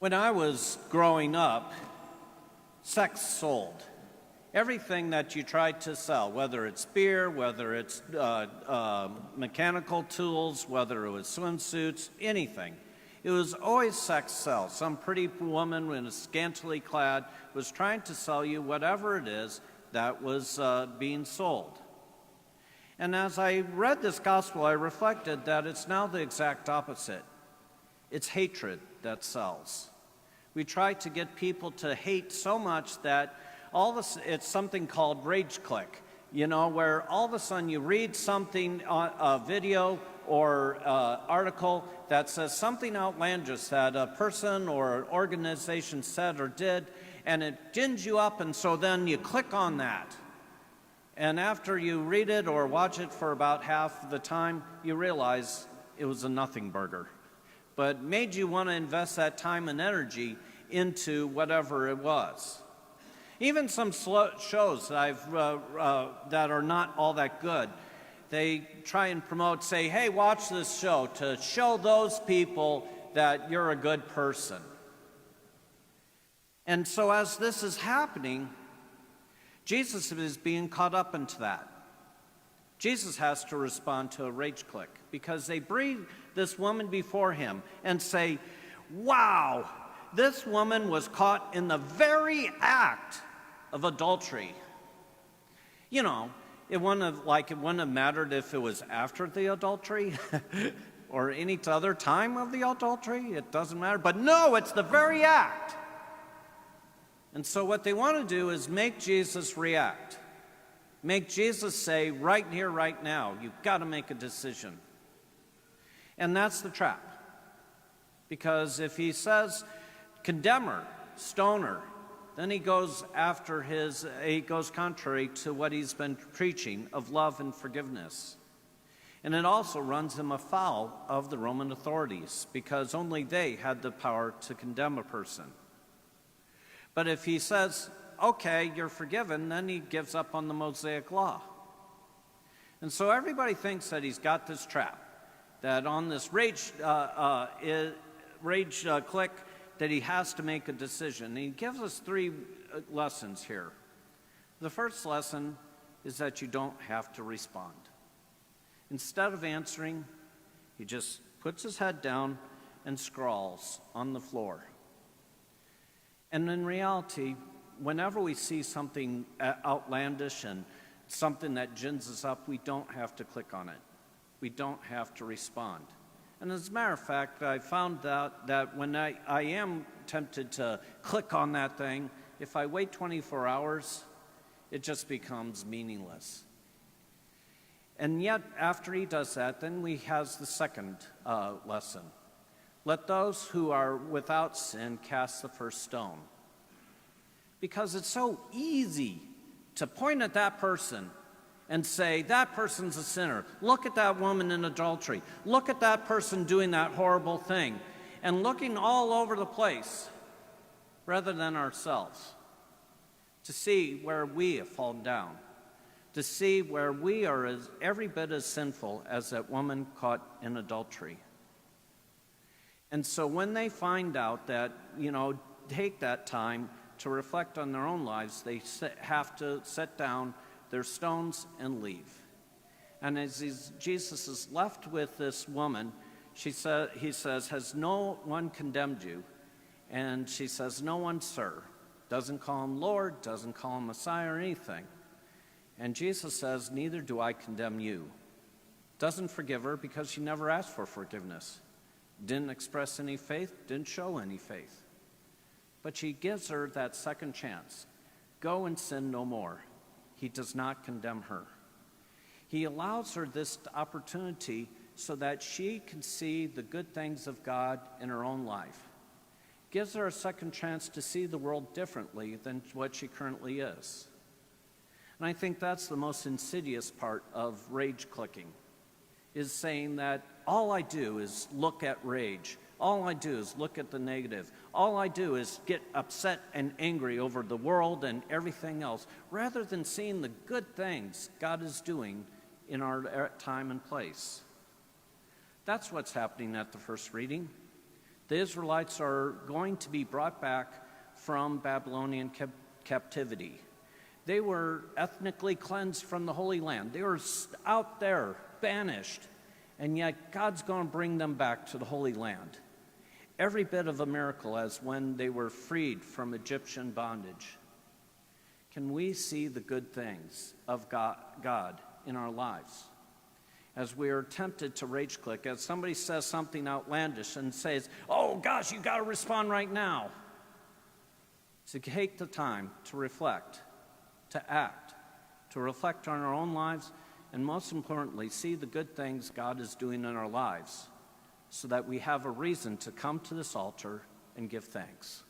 When I was growing up, sex sold. Everything that you tried to sell, whether it's beer, whether it's mechanical tools, whether it was swimsuits, anything. It was always sex sell. Some pretty woman in a scantily clad was trying to sell you whatever it is that was being sold. And as I read this gospel, I reflected that it's now the exact opposite. It's hatred that sells. We try to get people to hate so much that it's something called rage click, where all of a sudden you read something, a video or article that says something outlandish that a person or an organization said or did, and it gins you up, and so then you click on that. And after you read it or watch it for about half the time, you realize it was a nothing burger, but made you want to invest that time and energy into whatever it was. Even some shows that are not all that good, they try and promote, say, hey, watch this show to show those people that you're a good person. And so as this is happening, Jesus is being caught up into that. Jesus has to respond to a rage click because they bring this woman before him and say, wow, this woman was caught in the very act of adultery. It wouldn't have mattered if it was after the adultery or any other time of the adultery. It doesn't matter. But no, it's the very act. And so what they want to do is make Jesus react. Make Jesus say, right here, right now, you've got to make a decision. And that's the trap. Because if he says, condemn her, stone her, then he goes contrary to what he's been preaching of love and forgiveness. And it also runs him afoul of the Roman authorities because only they had the power to condemn a person. But if he says, okay, you're forgiven, then he gives up on the Mosaic law. And so everybody thinks that he's got this trap, that on this rage click, that he has to make a decision. And he gives us three lessons here. The first lesson is that you don't have to respond. Instead of answering, he just puts his head down and scrawls on the floor. And in reality, whenever we see something outlandish and something that gins us up, we don't have to click on it. We don't have to respond. And as a matter of fact, I found out that when I am tempted to click on that thing, if I wait 24 hours, it just becomes meaningless. And yet, after he does that, then he has the second lesson. Let those who are without sin cast the first stone. Because it's so easy to point at that person and say, that person's a sinner. Look at that woman in adultery. Look at that person doing that horrible thing. And looking all over the place, rather than ourselves, to see where we have fallen down, to see where we are every bit as sinful as that woman caught in adultery. And so when they find out that, take that time to reflect on their own lives, they have to set down their stones and leave. And as Jesus is left with this woman, he says, has no one condemned you? And she says, no one, sir. Doesn't call him Lord, doesn't call him Messiah or anything. And Jesus says, neither do I condemn you. Doesn't forgive her because she never asked for forgiveness. Didn't express any faith, didn't show any faith. But she gives her that second chance. Go and sin no more. He does not condemn her. He allows her this opportunity so that she can see the good things of God in her own life. Gives her a second chance to see the world differently than what she currently is. And I think that's the most insidious part of rage clicking, is saying that all I do is look at rage. All I do is look at the negative. All I do is get upset and angry over the world and everything else, rather than seeing the good things God is doing in our time and place. That's what's happening at the first reading. The Israelites are going to be brought back from Babylonian captivity. They were ethnically cleansed from the Holy Land. They were out there, banished, and yet God's going to bring them back to the Holy Land. Every bit of a miracle as when they were freed from Egyptian bondage. Can we see the good things of God in our lives? As we are tempted to rage click, as somebody says something outlandish and says, oh gosh, you got to respond right now. To take the time to reflect, to act, to reflect on our own lives, and most importantly, see the good things God is doing in our lives so that we have a reason to come to this altar and give thanks.